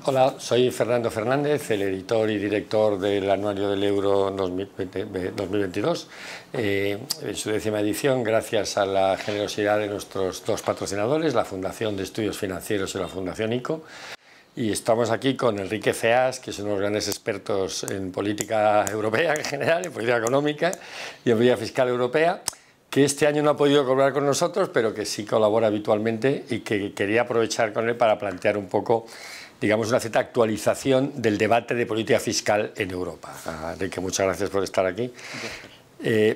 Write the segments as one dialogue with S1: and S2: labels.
S1: Hola, soy Fernando Fernández, el editor y director del Anuario del Euro 2022. En su 10ª edición, gracias a la generosidad de nuestros dos patrocinadores, la Fundación de Estudios Financieros y la Fundación ICO. Y estamos aquí con Enrique Ceás, que es uno de los grandes expertos en política europea en general, en política económica y en política fiscal europea, que este año no ha podido colaborar con nosotros, pero que sí colabora habitualmente y que quería aprovechar con él para plantear un poco, digamos, una cierta actualización del debate de política fiscal en Europa. Enrique, muchas gracias por estar aquí.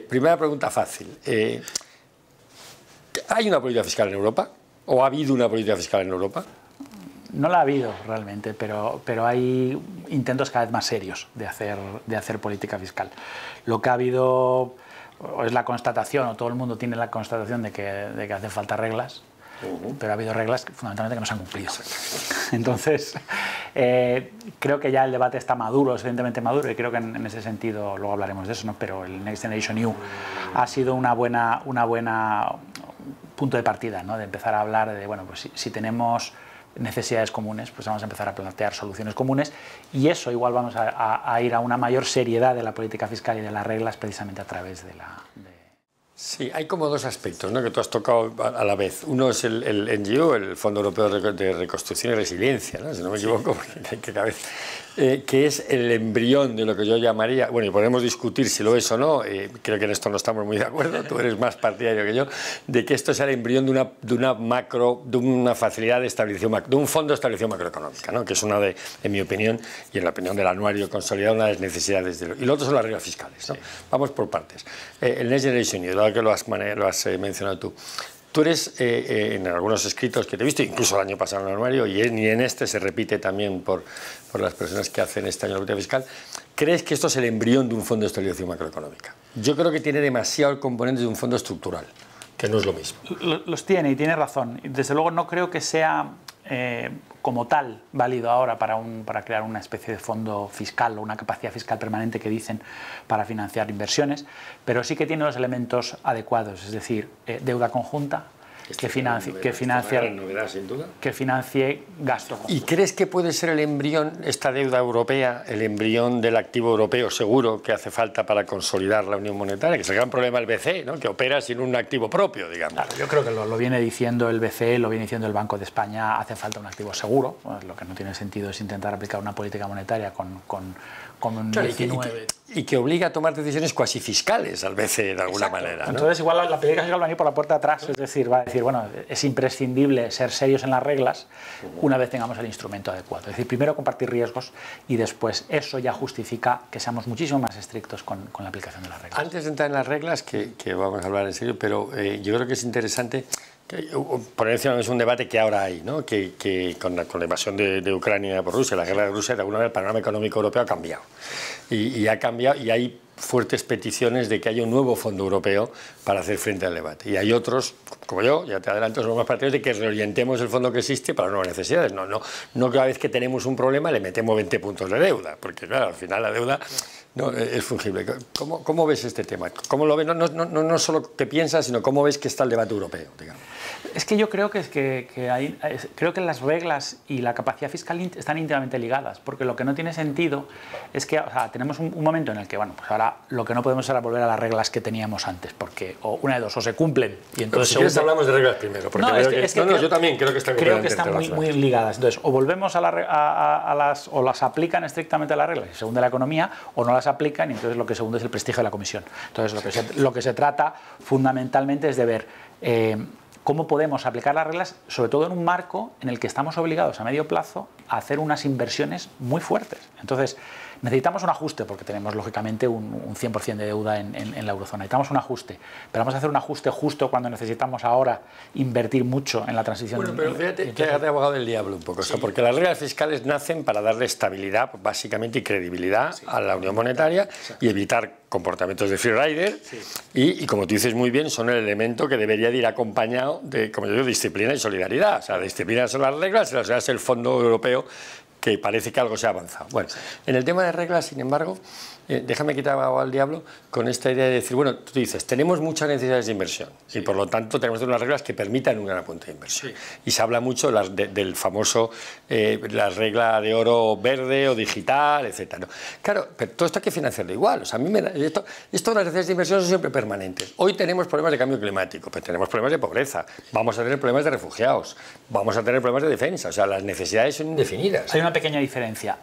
S1: Primera pregunta fácil. ¿Hay una política fiscal en Europa? ¿O ha habido una política fiscal en Europa?
S2: No la ha habido realmente, pero hay intentos cada vez más serios de hacer política fiscal. Lo que ha habido es la constatación, o todo el mundo tiene la constatación de que hace falta reglas, pero ha habido reglas fundamentalmente que no se han cumplido. Entonces, creo que ya el debate está maduro, suficientemente maduro, y creo que en ese sentido, luego hablaremos de eso, ¿no? Pero el Next Generation EU ha sido una buena punto de partida, ¿no? De empezar a hablar de, bueno, pues si tenemos necesidades comunes, pues vamos a empezar a plantear soluciones comunes, y eso igual vamos a ir a una mayor seriedad de la política fiscal y de las reglas precisamente a través de la...
S1: Sí, hay como dos aspectos, ¿no?, que tú has tocado a la vez. Uno es el NGO, el Fondo Europeo de Reconstrucción y Resiliencia, ¿no?, si no me equivoco, que es el embrión de lo que yo llamaría, bueno, y podemos discutir si lo es o no, creo que en esto no estamos muy de acuerdo, tú eres más partidario que yo, de que esto sea el embrión de una facilidad de estabilización, de un fondo de estabilización macroeconómica, ¿no?, que es una de, en mi opinión, y en la opinión del anuario consolidado, una de las necesidades y lo otro son las reglas fiscales, ¿no? Sí. Vamos por partes. El Next Generation EU, que lo has mencionado tú. Tú eres, en algunos escritos que te he visto, incluso el año pasado en el anuario, y en este se repite también por las personas que hacen este año la política fiscal, ¿crees que esto es el embrión de un fondo de estabilización macroeconómica? Yo creo que tiene demasiado el componente de un fondo estructural, que no es lo mismo.
S2: Los tiene, y tiene razón. Desde luego no creo que sea como tal válido ahora para crear una especie de fondo fiscal o una capacidad fiscal permanente que dicen para financiar inversiones, pero sí que tiene los elementos adecuados, es decir, deuda conjunta, que financie gasto conjunto.
S1: ¿Y crees que puede ser el embrión, esta deuda europea, el embrión del activo europeo seguro que hace falta para consolidar la unión monetaria? Que es el gran problema del BCE, ¿no?, que opera sin un activo propio, digamos.
S2: Claro, yo creo que lo viene diciendo el BCE, lo viene diciendo el Banco de España, hace falta un activo seguro. Bueno, lo que no tiene sentido es intentar aplicar una política monetaria con un 19...
S1: Y que obliga a tomar decisiones cuasi fiscales al BCE de alguna manera, ¿no?
S2: Entonces igual la política fiscal va a ir por la puerta de atrás, es decir, va a decir, bueno, es imprescindible ser serios en las reglas una vez tengamos el instrumento adecuado. Es decir, primero compartir riesgos y después eso ya justifica que seamos muchísimo más estrictos con la aplicación de las reglas.
S1: Antes de entrar en las reglas, que vamos a hablar en serio, pero yo creo que es interesante... Por encima es un debate que ahora hay, ¿no?, que con la invasión de Ucrania por Rusia, la guerra de Rusia, de alguna manera el panorama económico europeo ha cambiado. Y ha cambiado, y hay fuertes peticiones de que haya un nuevo fondo europeo para hacer frente al debate. Y hay otros, como yo, ya te adelanto, somos más partidarios de que reorientemos el fondo que existe para nuevas necesidades. No cada vez que tenemos un problema le metemos 20 puntos de deuda, porque claro, al final la deuda... No, es fungible. ¿Cómo ves este tema? ¿Cómo lo ves? No solo qué piensas, sino cómo ves que está el debate europeo, digamos.
S2: Es que yo creo creo que las reglas y la capacidad fiscal están íntimamente ligadas, porque lo que no tiene sentido es que, o sea, tenemos un momento en el que, bueno, pues ahora lo que no podemos era volver a las reglas que teníamos antes, porque o una de dos, o se cumplen y entonces...
S1: Si quieres hablamos de reglas primero, porque yo también creo que están
S2: muy ligadas. Entonces, o volvemos o las aplican estrictamente a las reglas, según de la economía, o no las aplican, y entonces lo que segundo es el prestigio de la Comisión. Entonces, lo que se trata fundamentalmente es de ver cómo podemos aplicar las reglas, sobre todo en un marco en el que estamos obligados a medio plazo a hacer unas inversiones muy fuertes. Entonces, necesitamos un ajuste, porque tenemos lógicamente un 100% de deuda en la eurozona. Necesitamos un ajuste, pero vamos a hacer un ajuste justo cuando necesitamos ahora invertir mucho en la transición.
S1: Bueno, pero fíjate que has de abogado del diablo un poco, sí. O sea, porque las reglas fiscales nacen para darle estabilidad, básicamente, y credibilidad a la unión monetaria y evitar comportamientos de free rider, y como tú dices muy bien, son el elemento que debería de ir acompañado de, como yo digo, disciplina y solidaridad. O sea, disciplina son las reglas y la solidaridad es el Fondo Europeo que parece que algo se ha avanzado. Bueno, en el tema de reglas, sin embargo, déjame quitar al diablo con esta idea de decir, bueno, tú dices, tenemos muchas necesidades de inversión y por lo tanto tenemos que tener unas reglas que permitan un gran punto de inversión. Y se habla mucho del famoso, la regla de oro verde o digital, etc. ¿no? Claro, pero todo esto hay que financiarlo igual. O sea, a mí esto las necesidades de inversión son siempre permanentes. Hoy tenemos problemas de cambio climático, pero tenemos problemas de pobreza, vamos a tener problemas de refugiados, vamos a tener problemas de defensa. O sea, las necesidades son indefinidas.
S2: Hay una pequeña diferencia.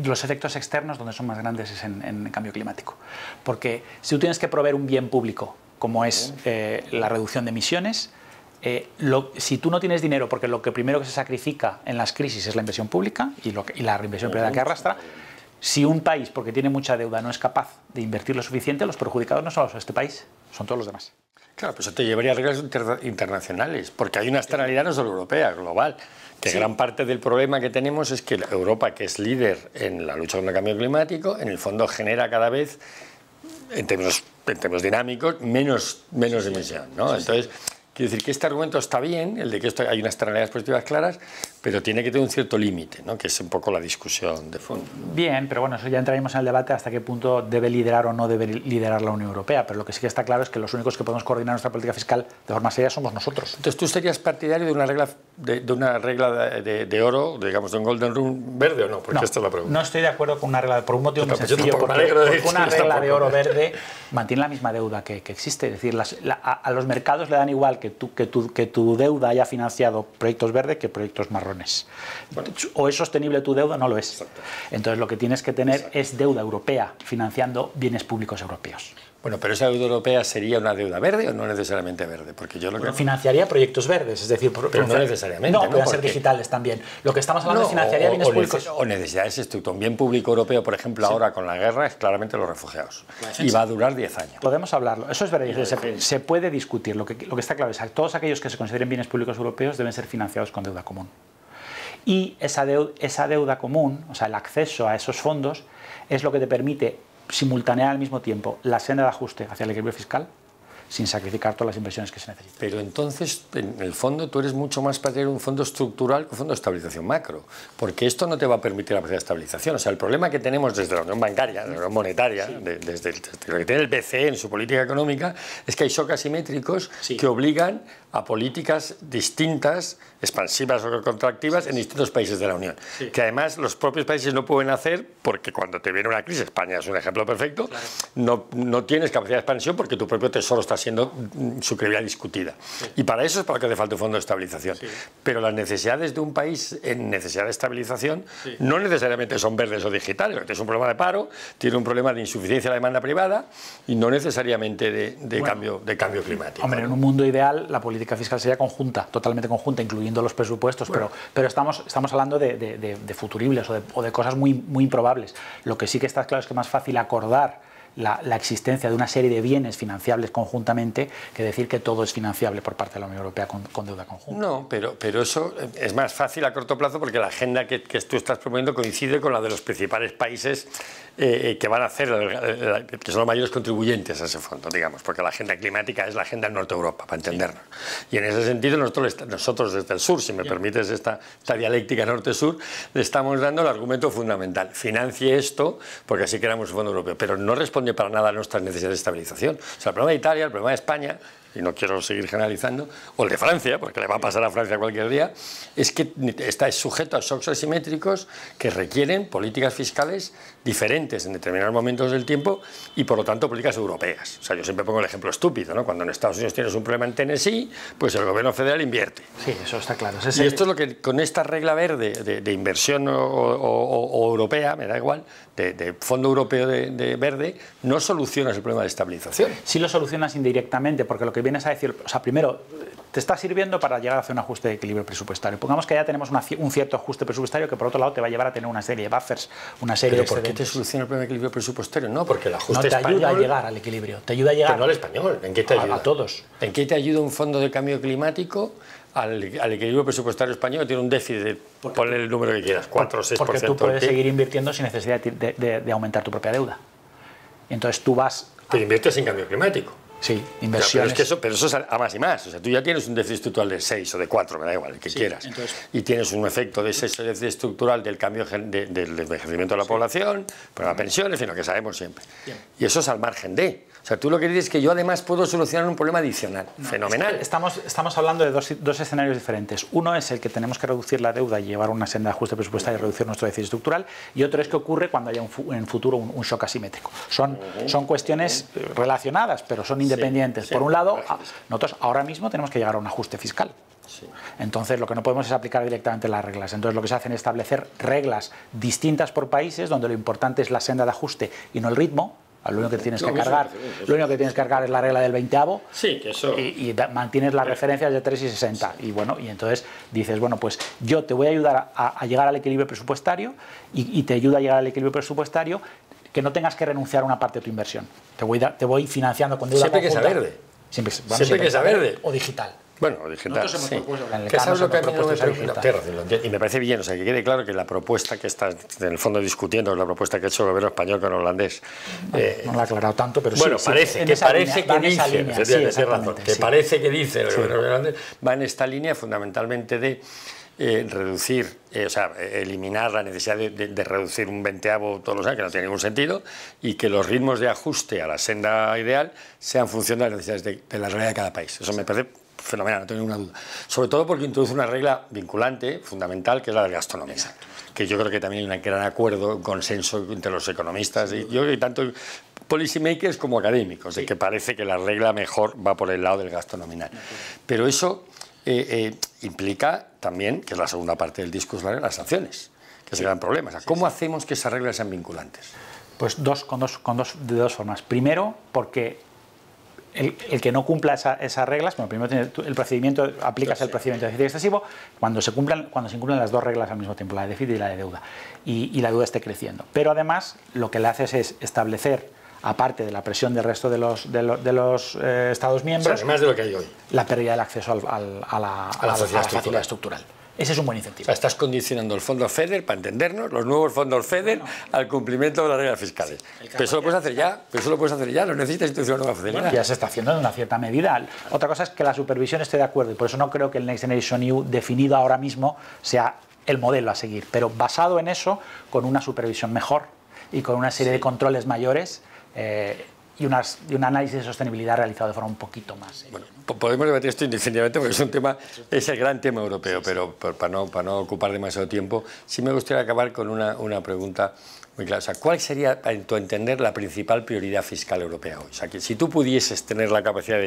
S2: Los efectos externos donde son más grandes es en cambio climático. Porque si tú tienes que proveer un bien público, como es la reducción de emisiones, si tú no tienes dinero, porque lo que primero que se sacrifica en las crisis es la inversión pública y la reinversión privada que arrastra, si un país, porque tiene mucha deuda, no es capaz de invertir lo suficiente, los perjudicados no son solo este país, son todos los demás.
S1: Claro, pues eso te llevaría a reglas internacionales, porque hay una externalidad no solo europea, global. Que gran parte del problema que tenemos es que Europa, que es líder en la lucha contra el cambio climático, en el fondo genera cada vez, en términos dinámicos, menos emisión, ¿no? Entonces, quiero decir que este argumento está bien, el de que hay unas externalidades positivas claras, pero tiene que tener un cierto límite, ¿no? Que es un poco la discusión de fondo.
S2: Bien, pero bueno, eso ya entraremos en el debate hasta qué punto debe liderar o no debe liderar la Unión Europea, pero lo que sí que está claro es que los únicos que podemos coordinar nuestra política fiscal de forma seria somos nosotros.
S1: Entonces, ¿tú serías partidario de una regla de oro, digamos, de un golden rule verde o no? Porque esta es la pregunta.
S2: No estoy de acuerdo con una regla, por un motivo muy sencillo, porque una regla de oro verde mantiene la misma deuda que existe, es decir, a los mercados le dan igual que tu deuda haya financiado proyectos verdes que proyectos marrones. Bueno, o es sostenible tu deuda, no lo es. Exacto. Entonces lo que tienes que tener es deuda europea financiando bienes públicos europeos.
S1: Bueno, pero esa deuda europea sería una deuda verde o no necesariamente verde, porque yo lo que
S2: financiaría proyectos verdes, es decir,
S1: pero no necesariamente.
S2: No, pueden ser digitales también. Lo que estamos hablando es financiaría bienes públicos
S1: o necesidades estructurales. Un bien público europeo, por ejemplo, ahora con la guerra es claramente los refugiados y va a durar 10 años.
S2: Podemos hablarlo. Eso es verdad. Se puede discutir. Lo que está claro es que todos aquellos que se consideren bienes públicos europeos deben ser financiados con deuda común. Y esa deuda común, o sea, el acceso a esos fondos, es lo que te permite simultanear al mismo tiempo la senda de ajuste hacia el equilibrio fiscal sin sacrificar todas las inversiones que se necesitan.
S1: Pero entonces, en el fondo, tú eres mucho más para tener un fondo estructural que un fondo de estabilización macro, porque esto no te va a permitir la capacidad de estabilización. O sea, el problema que tenemos desde la Unión Bancaria, desde la Unión Monetaria, desde lo que tiene el BCE en su política económica, es que hay shocks asimétricos que obligan a políticas distintas, expansivas o contractivas, en distintos países de la Unión. Que además los propios países no pueden hacer, porque cuando te viene una crisis, España es un ejemplo perfecto, no tienes capacidad de expansión porque tu propio tesoro está siendo su credibilidad discutida. Y para eso es para lo que hace falta un fondo de estabilización. Pero las necesidades de un país en necesidad de estabilización no necesariamente son verdes o digitales. Tienes un problema de paro, tiene un problema de insuficiencia de la demanda privada y no necesariamente de cambio climático.
S2: Hombre, en un mundo ideal la política fiscal sería conjunta, totalmente conjunta, incluyendo los presupuestos, pero estamos hablando de futuribles o de cosas muy improbables. Lo que sí que está claro es que es más fácil acordar la existencia de una serie de bienes financiables conjuntamente que decir que todo es financiable por parte de la Unión Europea con deuda conjunta.
S1: No, pero eso es más fácil a corto plazo porque la agenda que tú estás proponiendo coincide con la de los principales países que van a hacer, que son los mayores contribuyentes a ese fondo, digamos, porque la agenda climática es la agenda del Norte de Europa, para entendernos. Y en ese sentido nosotros desde el sur, si me permites esta dialéctica norte-sur, le estamos dando el argumento fundamental. Financie esto porque así queramos un fondo europeo, pero no responde para nada a nuestras necesidades de estabilización. O sea, el problema de Italia, el problema de España, y no quiero seguir generalizando, o el de Francia, porque le va a pasar a Francia cualquier día, es que está sujeto a shocks asimétricos que requieren políticas fiscales diferentes en determinados momentos del tiempo y, por lo tanto, políticas europeas. O sea, yo siempre pongo el ejemplo estúpido, ¿no? Cuando en Estados Unidos tienes un problema en Tennessee, pues el gobierno federal invierte.
S2: Sí, eso está claro.
S1: Y esto es lo que, con esta regla verde de inversión o europea, me da igual, de fondo europeo de verde, no solucionas el problema de estabilización.
S2: Sí lo solucionas indirectamente, porque lo que vienes a decir, o sea, primero, te está sirviendo para llegar a hacer un ajuste de equilibrio presupuestario. Pongamos que ya tenemos un cierto ajuste presupuestario que, por otro lado, te va a llevar a tener una serie de buffers, una serie de excedentes.
S1: ¿Por qué te soluciona el problema de equilibrio presupuestario? No, porque el ajuste
S2: español... No te ayuda a llegar al equilibrio, te ayuda a llegar...
S1: Pero no al español, ¿en qué te ayuda?
S2: A todos.
S1: ¿En qué te ayuda un fondo de cambio climático al equilibrio presupuestario español que tiene un déficit, ponle el número que quieras, 4 o 6%?
S2: Porque tú puedes seguir invirtiendo sin necesidad de aumentar tu propia deuda. Entonces tú vas...
S1: Pero inviertes en cambio climático.
S2: Sí, inversiones.
S1: Pero eso es a más y más. O sea, tú ya tienes un déficit estructural de 6 o de 4, me da igual, el que quieras. Entonces, y tienes un efecto de ese déficit estructural del cambio del envejecimiento de la población, por la pensión, en fin, lo que sabemos siempre. Bien. Y eso es al margen de. O sea, tú lo que dices es que yo además puedo solucionar un problema adicional. No, fenomenal.
S2: Estamos hablando de dos escenarios diferentes. Uno es el que tenemos que reducir la deuda y llevar una senda de ajuste presupuestario y reducir nuestro déficit estructural. Y otro es que ocurre cuando haya en el futuro un shock asimétrico. Son cuestiones relacionadas, pero son independientes. Por un lado, nosotros ahora mismo tenemos que llegar a un ajuste fiscal. Sí. Entonces lo que no podemos es aplicar directamente las reglas. Entonces lo que se hacen es establecer reglas distintas por países, donde lo importante es la senda de ajuste y no el ritmo. Lo único que tienes que cargar, es la regla del 20avo,
S1: sí, que eso...
S2: y mantienes las referencias de 3 y 60. Y bueno, y entonces dices, bueno, pues yo te voy a ayudar a llegar al equilibrio presupuestario y te ayudo a llegar al equilibrio presupuestario, que no tengas que renunciar a una parte de tu inversión. Te voy financiando con deuda
S1: siempre
S2: conjunta.
S1: Que sea verde. Siempre que sea verde.
S2: O digital.
S1: Bueno, digital,
S2: sí.
S1: Que sabes lo que a mí no me parece, y me parece bien, o sea, que quede claro que la propuesta que está en el fondo discutiendo es la propuesta que ha hecho el gobierno español con el holandés.
S2: No lo ha aclarado tanto, pero
S1: bueno,
S2: sí.
S1: Parece que parece que dice el gobierno holandés, va en esta línea fundamentalmente de reducir, o sea, eliminar la necesidad de reducir un 20avo todos los años, que no tiene ningún sentido, y que los ritmos de ajuste a la senda ideal sean en función de las necesidades de la realidad de cada país. Eso me parece fenomenal, no tengo ninguna duda. Sobre todo porque introduce una regla vinculante, fundamental, que es la del gasto nominal. Que yo creo que también hay un gran acuerdo, un consenso entre los economistas, y yo creo que tanto policy makers como académicos, de que parece que la regla mejor va por el lado del gasto nominal. Pero eso implica también, que es la segunda parte del discurso, las sanciones, que es el gran problema. O sea, ¿cómo hacemos que esas reglas sean vinculantes?
S2: Pues de dos formas. Primero, porque el que no cumpla esas reglas, bueno, primero tiene el procedimiento, aplicas el procedimiento de déficit excesivo cuando se incumplen las dos reglas al mismo tiempo, la de déficit y la de deuda, y la deuda esté creciendo. Pero además lo que le haces es establecer, aparte de la presión del resto de los Estados miembros,
S1: o sea, además de lo que hay hoy,
S2: la pérdida del acceso a la facilidad estructural. Ese es un buen incentivo.
S1: O sea, estás condicionando el fondo FEDER, para entendernos, los nuevos fondos FEDER, al cumplimiento de las reglas fiscales. Pero eso lo puedes hacer ya, no necesitas institucionar nueva facilidad.
S2: Bueno, ya se está haciendo en una cierta medida. Otra cosa es que la supervisión esté de acuerdo, y por eso no creo que el Next Generation EU definido ahora mismo sea el modelo a seguir, pero basado en eso, con una supervisión mejor y con una serie de controles mayores, y un análisis de sostenibilidad realizado de forma un poquito más seria.
S1: Bueno, podemos debatir esto indefinidamente porque es el gran tema europeo, pero para no ocupar demasiado tiempo, sí me gustaría acabar con una pregunta muy clara. O sea, ¿cuál sería, en tu entender, la principal prioridad fiscal europea hoy? O sea, que si tú pudieses tener la capacidad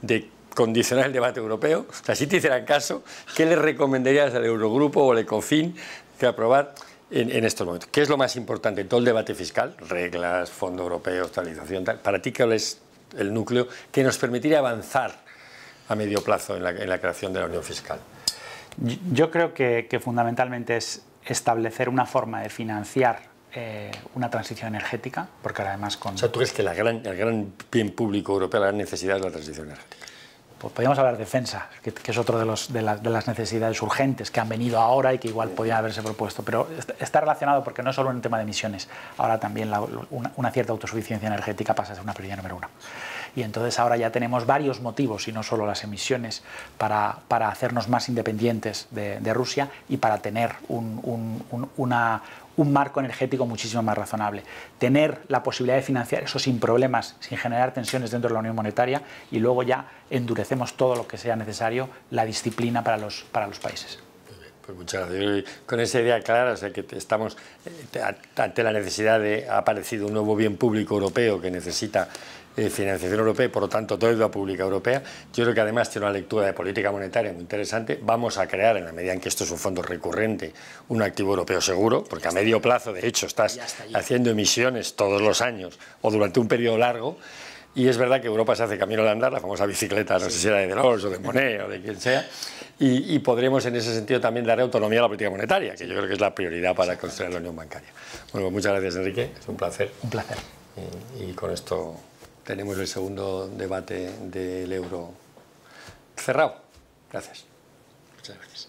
S1: de condicionar el debate europeo, o sea, si te hicieran caso, ¿qué le recomendarías al Eurogrupo o al Ecofin que aprobar en estos momentos? ¿Qué es lo más importante en todo el debate fiscal? Reglas, Fondo Europeo, estabilización, tal. Para ti, ¿cuál es el núcleo que nos permitiría avanzar a medio plazo en la creación de la unión fiscal?
S2: Yo creo que fundamentalmente es establecer una forma de financiar una transición energética, porque además con...
S1: O sea, ¿tú crees que el gran bien público europeo, la gran necesidad es la transición energética?
S2: Pues podríamos hablar de defensa, que es otro de las necesidades urgentes que han venido ahora y que igual podían haberse propuesto, pero está relacionado porque no es solo un tema de emisiones, ahora también una cierta autosuficiencia energética pasa a ser una prioridad número uno. Y entonces ahora ya tenemos varios motivos, y no solo las emisiones, para hacernos más independientes de Rusia y para tener un marco energético muchísimo más razonable. Tener la posibilidad de financiar eso sin problemas, sin generar tensiones dentro de la Unión Monetaria, y luego ya endurecemos todo lo que sea necesario, la disciplina para los países.
S1: Pues muchas gracias. Con esa idea clara, o sea, que estamos ante la necesidad ha aparecido un nuevo bien público europeo que necesita financiación europea y, por lo tanto, deuda pública europea. Yo creo que además tiene una lectura de política monetaria muy interesante. Vamos a crear, en la medida en que esto es un fondo recurrente, un activo europeo seguro, porque a medio plazo, de hecho, estás haciendo emisiones todos los años o durante un periodo largo. Y es verdad que Europa se hace camino de andar, la famosa bicicleta, no sé si era de Delors o de Monnet o de quien sea, y podremos en ese sentido también dar autonomía a la política monetaria, que yo creo que es la prioridad para construir la unión bancaria. Bueno, pues muchas gracias, Enrique, es un placer.
S2: Un placer.
S1: Y con esto tenemos el segundo debate del euro cerrado. Gracias. Muchas gracias.